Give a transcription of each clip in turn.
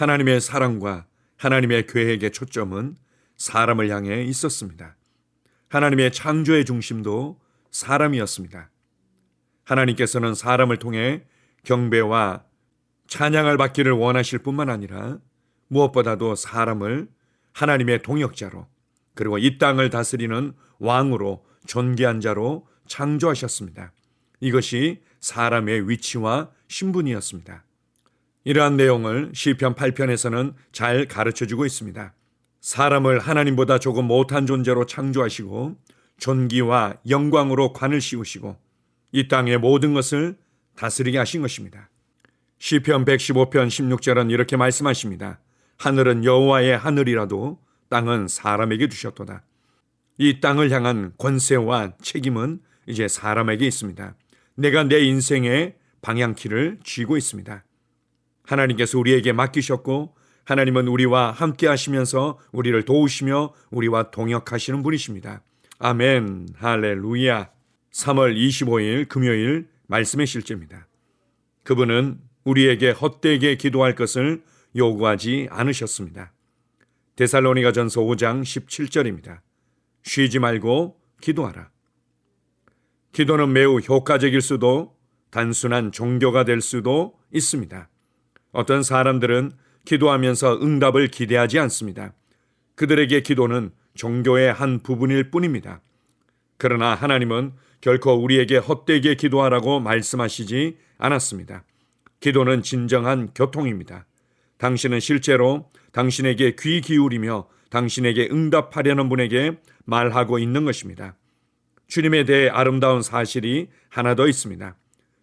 하나님의 사랑과 하나님의 계획의 초점은 사람을 향해 있었습니다. 하나님의 창조의 중심도 사람이었습니다. 하나님께서는 사람을 통해 경배와 찬양을 받기를 원하실 뿐만 아니라 무엇보다도 사람을 하나님의 동역자로, 그리고 이 땅을 다스리는 왕으로, 존귀한 자로 창조하셨습니다. 이것이 사람의 위치와 신분이었습니다. 이러한 내용을 시편 8편에서는 잘 가르쳐주고 있습니다. 사람을 하나님보다 조금 못한 존재로 창조하시고 존귀와 영광으로 관을 씌우시고 이 땅의 모든 것을 다스리게 하신 것입니다. 시편 115편 16절은 이렇게 말씀하십니다. 하늘은 여호와의 하늘이라도 땅은 사람에게 주셨도다. 이 땅을 향한 권세와 책임은 이제 사람에게 있습니다. 내가 내 인생의 방향키를 쥐고 있습니다. 하나님께서 우리에게 맡기셨고 하나님은 우리와 함께 하시면서 우리를 도우시며 우리와 동역하시는 분이십니다. 아멘, 할렐루야. 3월 25일 금요일 말씀의 실제입니다. 그분은 우리에게 헛되게 기도할 것을 요구하지 않으셨습니다. 데살로니가전서 5장 17절입니다. 쉬지 말고 기도하라. 기도는 매우 효과적일 수도 단순한 종교가 될 수도 있습니다. 어떤 사람들은 기도하면서 응답을 기대하지 않습니다. 그들에게 기도는 종교의 한 부분일 뿐입니다. 그러나 하나님은 결코 우리에게 헛되게 기도하라고 말씀하시지 않았습니다. 기도는 진정한 교통입니다. 당신은 실제로 당신에게 귀 기울이며 당신에게 응답하려는 분에게 말하고 있는 것입니다. 주님에 대해 아름다운 사실이 하나 더 있습니다.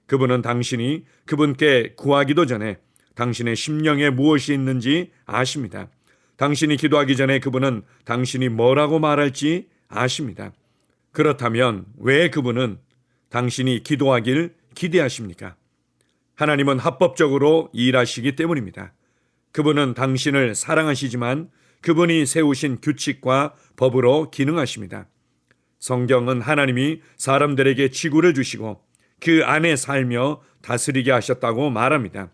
그분은 당신이 그분께 구하기도 전에 당신의 심령에 무엇이 있는지 아십니다. 당신이 기도하기 전에 그분은 당신이 뭐라고 말할지 아십니다. 그렇다면 왜 그분은 당신이 기도하길 기대하십니까? 하나님은 합법적으로 일하시기 때문입니다. 그분은 당신을 사랑하시지만 그분이 세우신 규칙과 법으로 기능하십니다. 성경은 하나님이 사람들에게 지구를 주시고 그 안에 살며 다스리게 하셨다고 말합니다.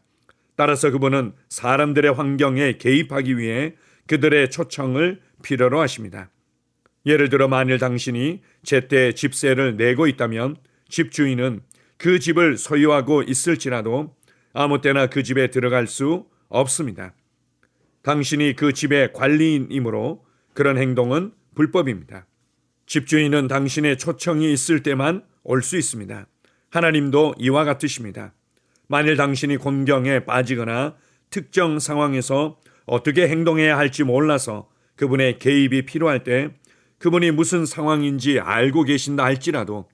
따라서 그분은 사람들의 환경에 개입하기 위해 그들의 초청을 필요로 하십니다. 예를 들어 만일 당신이 제때 집세를 내고 있다면 집주인은 그 집을 소유하고 있을지라도 아무 때나 그 집에 들어갈 수 없습니다. 당신이 그 집의 관리인이므로 그런 행동은 불법입니다. 집주인은 당신의 초청이 있을 때만 올 수 있습니다. 하나님도 이와 같으십니다. 만일 당신이 곤경에 빠지거나 특정 상황에서 어떻게 행동해야 할지 몰라서 그분의 개입이 필요할 때 그분이 무슨 상황인지 알고 계신다 할지라도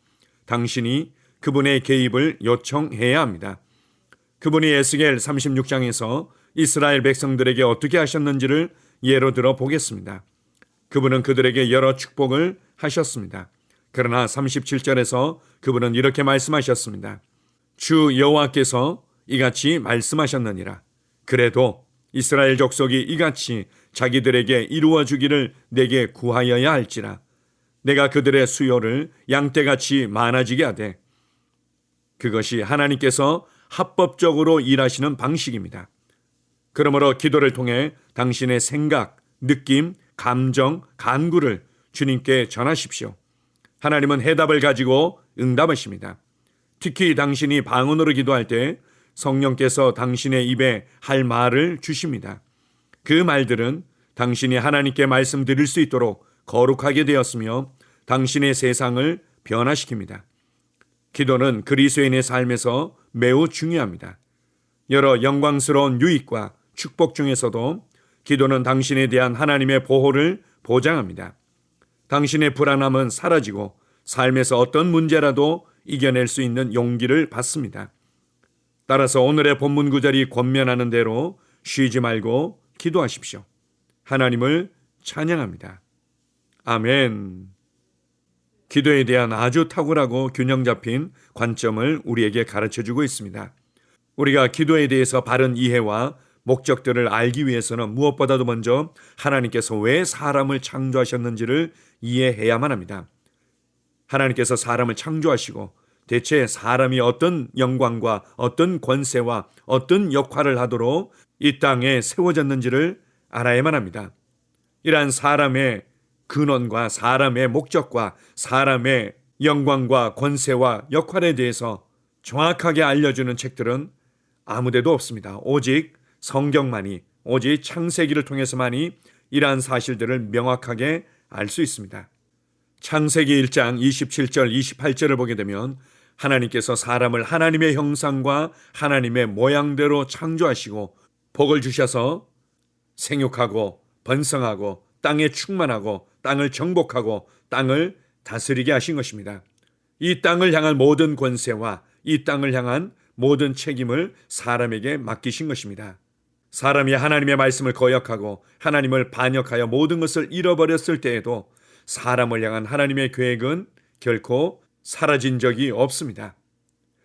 당신이 그분의 개입을 요청해야 합니다. 그분이 에스겔 36장에서 이스라엘 백성들에게 어떻게 하셨는지를 예로 들어 보겠습니다. 그분은 그들에게 여러 축복을 하셨습니다. 그러나 37절에서 그분은 이렇게 말씀하셨습니다. 주 여호와께서 이같이 말씀하셨느니라. 그래도 이스라엘 족속이 이같이 자기들에게 이루어 주기를 내게 구하여야 할지라. 내가 그들의 수요를 양떼같이 많아지게 하되. 그것이 하나님께서 합법적으로 일하시는 방식입니다. 그러므로 기도를 통해 당신의 생각, 느낌, 감정, 간구를 주님께 전하십시오. 하나님은 해답을 가지고 응답하십니다. 특히 당신이 방언으로 기도할 때 성령께서 당신의 입에 할 말을 주십니다. 그 말들은 당신이 하나님께 말씀드릴 수 있도록 거룩하게 되었으며 당신의 세상을 변화시킵니다. 기도는 그리스도인의 삶에서 매우 중요합니다. 여러 영광스러운 유익과 축복 중에서도 기도는 당신에 대한 하나님의 보호를 보장합니다. 당신의 불안함은 사라지고 삶에서 어떤 문제라도 이겨낼 수 있는 용기를 받습니다. 따라서 오늘의 본문 구절이 권면하는 대로 쉬지 말고 기도하십시오. 하나님을 찬양합니다. 아멘. 기도에 대한 아주 탁월하고 균형 잡힌 관점을 우리에게 가르쳐주고 있습니다. 우리가 기도에 대해서 바른 이해와 목적들을 알기 위해서는 무엇보다도 먼저 하나님께서 왜 사람을 창조하셨는지를 이해해야만 합니다. 하나님께서 사람을 창조하시고 대체 사람이 어떤 영광과 어떤 권세와 어떤 역할을 하도록 이 땅에 세워졌는지를 알아야만 합니다. 이러한 사람의 근원과 사람의 목적과 사람의 영광과 권세와 역할에 대해서 정확하게 알려주는 책들은 아무데도 없습니다. 오직 성경만이, 오직 창세기를 통해서만이 이러한 사실들을 명확하게 알 수 있습니다. 창세기 1장 27절 28절을 보게 되면 하나님께서 사람을 하나님의 형상과 하나님의 모양대로 창조하시고 복을 주셔서 생육하고 번성하고 땅에 충만하고 땅을 정복하고 땅을 다스리게 하신 것입니다. 이 땅을 향한 모든 권세와 이 땅을 향한 모든 책임을 사람에게 맡기신 것입니다. 사람이 하나님의 말씀을 거역하고 하나님을 반역하여 모든 것을 잃어버렸을 때에도 사람을 향한 하나님의 계획은 결코 사라진 적이 없습니다.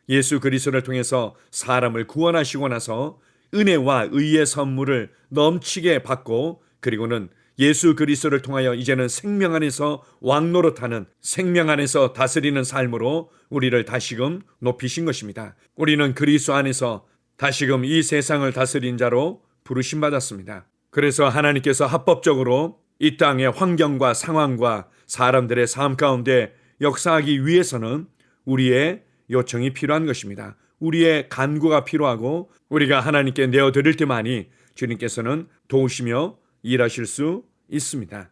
예수 그리스도를 통해서 사람을 구원하시고 나서 은혜와 의의 선물을 넘치게 받고 그리고는 예수 그리스도를 통하여 이제는 생명 안에서 왕노릇하는 생명 안에서 다스리는 삶으로 우리를 다시금 높이신 것입니다. 우리는 그리스도 안에서 다시금 이 세상을 다스린 자로 부르심 받았습니다. 그래서 하나님께서 합법적으로 이 땅의 환경과 상황과 사람들의 삶 가운데 역사하기 위해서는 우리의 요청이 필요한 것입니다. 우리의 간구가 필요하고 우리가 하나님께 내어드릴 때만이 주님께서는 도우시며 일하실 수 있습니다.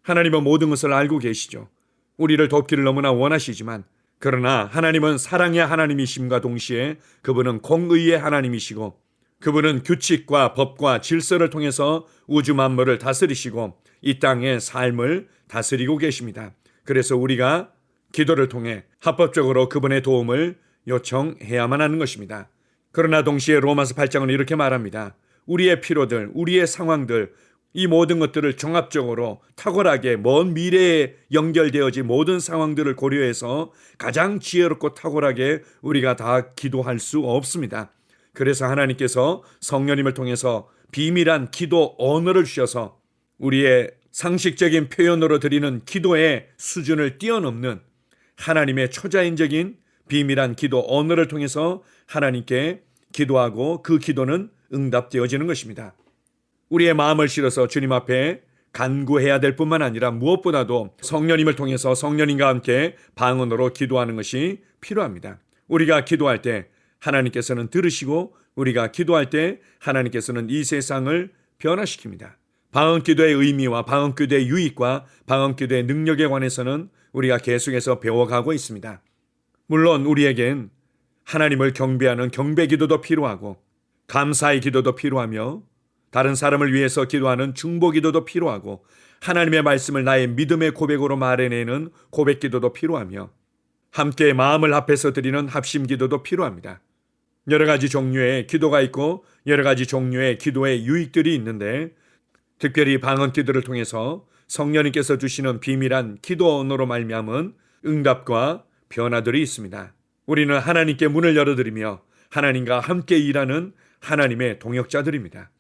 하나님은 모든 것을 알고 계시죠. 우리를 돕기를 너무나 원하시지만 그러나 하나님은 사랑의 하나님이심과 동시에 그분은 공의의 하나님이시고 그분은 규칙과 법과 질서를 통해서 우주 만물을 다스리시고 이 땅의 삶을 다스리고 계십니다. 그래서 우리가 기도를 통해 합법적으로 그분의 도움을 요청해야만 하는 것입니다. 그러나 동시에 로마서 8장은 이렇게 말합니다. 우리의 필요들, 우리의 상황들, 이 모든 것들을 종합적으로 탁월하게 먼 미래에 연결되어진 모든 상황들을 고려해서 가장 지혜롭고 탁월하게 우리가 다 기도할 수 없습니다. 그래서 하나님께서 성령님을 통해서 비밀한 기도 언어를 주셔서 우리의 상식적인 표현으로 드리는 기도의 수준을 뛰어넘는 하나님의 초자연적인 비밀한 기도 언어를 통해서 하나님께 기도하고 그 기도는 응답되어지는 것입니다. 우리의 마음을 실어서 주님 앞에 간구해야 될 뿐만 아니라 무엇보다도 성령님을 통해서 성령님과 함께 방언으로 기도하는 것이 필요합니다. 우리가 기도할 때 하나님께서는 들으시고 우리가 기도할 때 하나님께서는 이 세상을 변화시킵니다. 방언기도의 의미와 방언기도의 유익과 방언기도의 능력에 관해서는 우리가 계속해서 배워가고 있습니다. 물론 우리에겐 하나님을 경배하는 경배기도도 필요하고 감사의 기도도 필요하며 다른 사람을 위해서 기도하는 중보기도도 필요하고 하나님의 말씀을 나의 믿음의 고백으로 말해내는 고백기도도 필요하며 함께 마음을 합해서 드리는 합심기도도 필요합니다. 여러 가지 종류의 기도가 있고 여러 가지 종류의 기도의 유익들이 있는데 특별히 방언기도를 통해서 성령님께서 주시는 비밀한 기도 언어로 말미암은 응답과 변화들이 있습니다. 우리는 하나님께 문을 열어드리며 하나님과 함께 일하는 하나님의 동역자들입니다.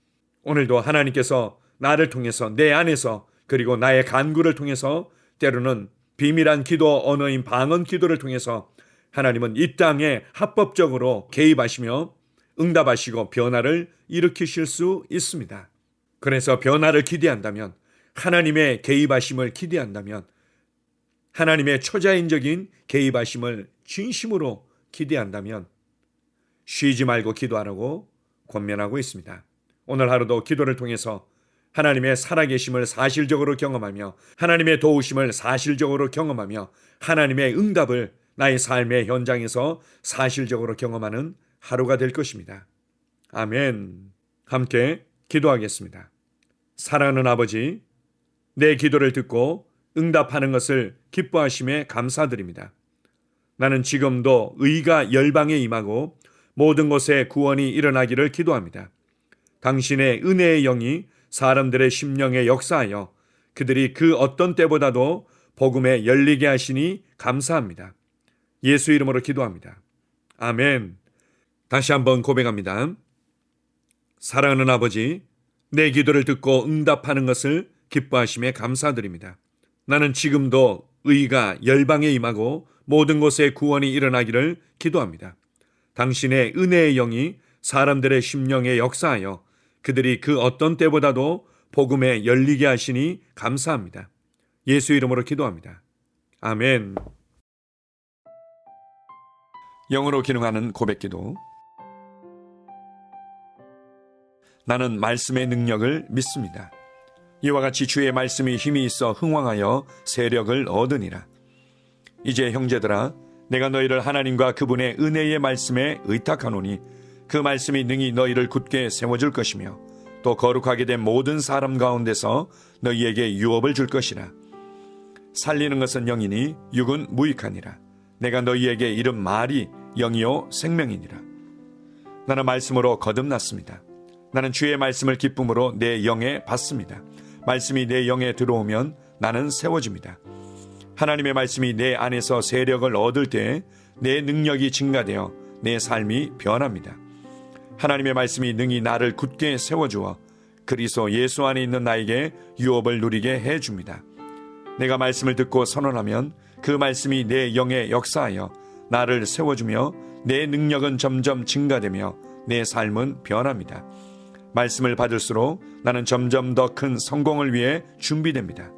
오늘도 하나님께서 나를 통해서 내 안에서 그리고 나의 간구를 통해서 때로는 비밀한 기도 언어인 방언 기도를 통해서 하나님은 이 땅에 합법적으로 개입하시며 응답하시고 변화를 일으키실 수 있습니다. 그래서 변화를 기대한다면 하나님의 개입하심을 기대한다면 하나님의 초자연적인 개입하심을 진심으로 기대한다면 쉬지 말고 기도하라고 권면하고 있습니다. 오늘 하루도 기도를 통해서 하나님의 살아계심을 사실적으로 경험하며 하나님의 도우심을 사실적으로 경험하며 하나님의 응답을 나의 삶의 현장에서 사실적으로 경험하는 하루가 될 것입니다. 아멘. 함께 기도하겠습니다. 사랑하는 아버지, 내 기도를 듣고 응답하는 것을 기뻐하심에 감사드립니다. 나는 지금도 의가 열방에 임하고 모든 곳에 구원이 일어나기를 기도합니다. 당신의 은혜의 영이 사람들의 심령에 역사하여 그들이 그 어떤 때보다도 복음에 열리게 하시니 감사합니다. 예수 이름으로 기도합니다. 아멘. 다시 한번 고백합니다. 사랑하는 아버지, 내 기도를 듣고 응답하는 것을 기뻐하심에 감사드립니다. 나는 지금도 의가 열방에 임하고 모든 곳에 구원이 일어나기를 기도합니다. 당신의 은혜의 영이 사람들의 심령에 역사하여 그들이 그 어떤 때보다도 복음에 열리게 하시니 감사합니다. 예수 이름으로 기도합니다. 아멘. 영으로 기능하는 고백기도. 나는 말씀의 능력을 믿습니다. 이와 같이 주의 말씀이 힘이 있어 흥왕하여 세력을 얻으니라. 이제 형제들아, 내가 너희를 하나님과 그분의 은혜의 말씀에 의탁하노니 그 말씀이 능히 너희를 굳게 세워줄 것이며 또 거룩하게 된 모든 사람 가운데서 너희에게 유업을 줄 것이라. 살리는 것은 영이니 육은 무익하니라. 내가 너희에게 이른 말이 영이요 생명이니라. 나는 말씀으로 거듭났습니다. 나는 주의 말씀을 기쁨으로 내 영에 받습니다. 말씀이 내 영에 들어오면 나는 세워집니다. 하나님의 말씀이 내 안에서 세력을 얻을 때 내 능력이 증가되어 내 삶이 변합니다. 하나님의 말씀이 능히 나를 굳게 세워주어 그리스도 예수 안에 있는 나에게 유업을 누리게 해줍니다. 내가 말씀을 듣고 선언하면 그 말씀이 내 영에 역사하여 나를 세워주며 내 능력은 점점 증가되며 내 삶은 변합니다. 말씀을 받을수록 나는 점점 더 큰 성공을 위해 준비됩니다.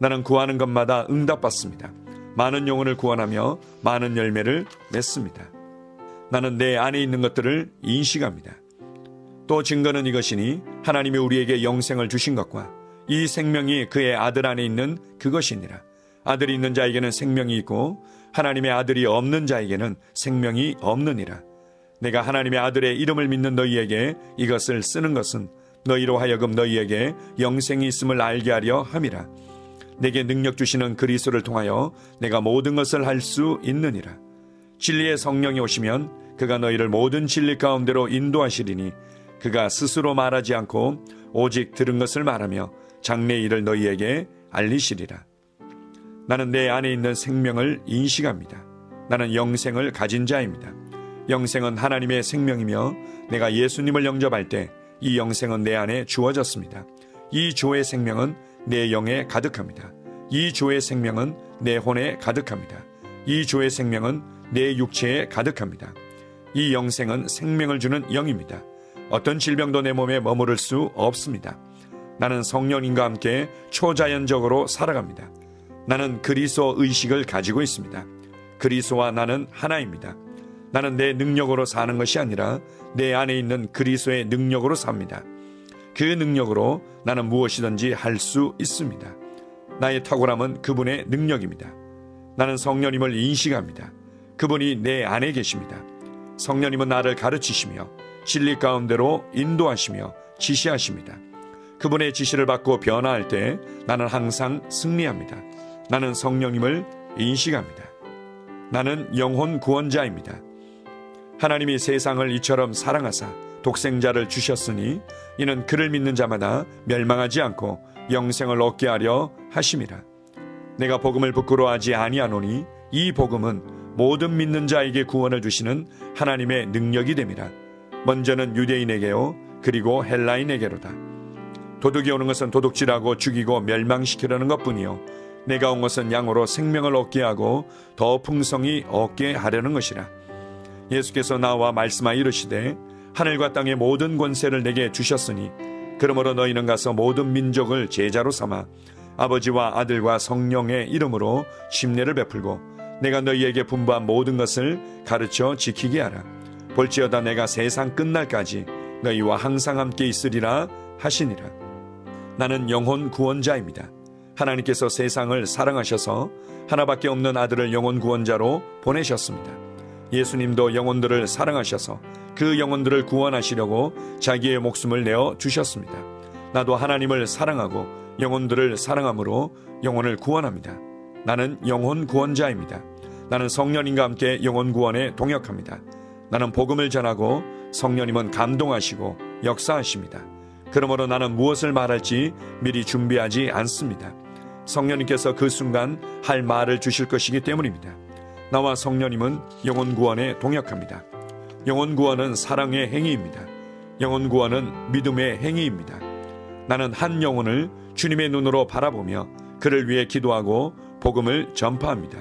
나는 구하는 것마다 응답받습니다. 많은 영혼을 구원하며 많은 열매를 맺습니다. 나는 내 안에 있는 것들을 인식합니다. 또 증거는 이것이니 하나님이 우리에게 영생을 주신 것과 이 생명이 그의 아들 안에 있는 그것이니라. 아들이 있는 자에게는 생명이 있고 하나님의 아들이 없는 자에게는 생명이 없느니라. 내가 하나님의 아들의 이름을 믿는 너희에게 이것을 쓰는 것은 너희로 하여금 너희에게 영생이 있음을 알게 하려 함이라. 내게 능력 주시는 그리스도를 통하여 내가 모든 것을 할 수 있느니라. 진리의 성령이 오시면 그가 너희를 모든 진리 가운데로 인도하시리니 그가 스스로 말하지 않고 오직 들은 것을 말하며 장래 일을 너희에게 알리시리라. 나는 내 안에 있는 생명을 인식합니다. 나는 영생을 가진 자입니다. 영생은 하나님의 생명이며 내가 예수님을 영접할 때 이 영생은 내 안에 주어졌습니다. 이 조의 생명은 내 영에 가득합니다. 이 조의 생명은 내 혼에 가득합니다. 이 조의 생명은 내 육체에 가득합니다. 이 영생은 생명을 주는 영입니다. 어떤 질병도 내 몸에 머무를 수 없습니다. 나는 성령님과 함께 초자연적으로 살아갑니다. 나는 그리스도 의식을 가지고 있습니다. 그리스도와 나는 하나입니다. 나는 내 능력으로 사는 것이 아니라 내 안에 있는 그리스도의 능력으로 삽니다. 그 능력으로 나는 무엇이든지 할 수 있습니다. 나의 탁월함은 그분의 능력입니다. 나는 성령님을 인식합니다. 그분이 내 안에 계십니다. 성령님은 나를 가르치시며 진리 가운데로 인도하시며 지시하십니다. 그분의 지시를 받고 변화할 때 나는 항상 승리합니다. 나는 성령님을 인식합니다. 나는 영혼 구원자입니다. 하나님이 세상을 이처럼 사랑하사 독생자를 주셨으니 이는 그를 믿는 자마다 멸망하지 않고 영생을 얻게 하려 하심이라. 내가 복음을 부끄러워하지 아니하노니 이 복음은 모든 믿는 자에게 구원을 주시는 하나님의 능력이 됨이라. 먼저는 유대인에게요 그리고 헬라인에게로다. 도둑이 오는 것은 도둑질하고 죽이고 멸망시키려는 것뿐이요 내가 온 것은 양으로 생명을 얻게 하고 더 풍성히 얻게 하려는 것이라. 예수께서 나와 말씀하여 이르시되 하늘과 땅의 모든 권세를 내게 주셨으니 그러므로 너희는 가서 모든 민족을 제자로 삼아 아버지와 아들과 성령의 이름으로 침례를 베풀고 내가 너희에게 분부한 모든 것을 가르쳐 지키게 하라. 볼지어다 내가 세상 끝날까지 너희와 항상 함께 있으리라 하시니라. 나는 영혼 구원자입니다. 하나님께서 세상을 사랑하셔서 하나밖에 없는 아들을 영혼 구원자로 보내셨습니다. 예수님도 영혼들을 사랑하셔서 그 영혼들을 구원하시려고 자기의 목숨을 내어 주셨습니다. 나도 하나님을 사랑하고 영혼들을 사랑함으로 영혼을 구원합니다. 나는 영혼 구원자입니다. 나는 성령님과 함께 영혼 구원에 동역합니다. 나는 복음을 전하고 성령님은 감동하시고 역사하십니다. 그러므로 나는 무엇을 말할지 미리 준비하지 않습니다. 성령님께서 그 순간 할 말을 주실 것이기 때문입니다. 나와 성령님은 영혼 구원에 동역합니다. 영혼 구원은 사랑의 행위입니다. 영혼 구원은 믿음의 행위입니다. 나는 한 영혼을 주님의 눈으로 바라보며 그를 위해 기도하고 복음을 전파합니다.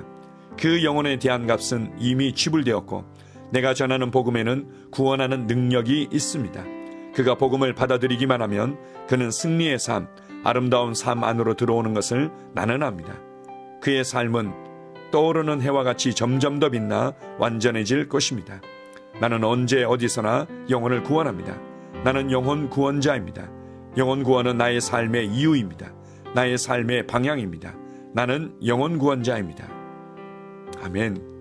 그 영혼에 대한 값은 이미 지불되었고 내가 전하는 복음에는 구원하는 능력이 있습니다. 그가 복음을 받아들이기만 하면 그는 승리의 삶, 아름다운 삶 안으로 들어오는 것을 나는 압니다. 그의 삶은 떠오르는 해와 같이 점점 더 빛나 완전해질 것입니다. 나는 언제 어디서나 영혼을 구원합니다. 나는 영혼 구원자입니다. 영혼 구원은 나의 삶의 이유입니다. 나의 삶의 방향입니다. 나는 영혼 구원자입니다. 아멘.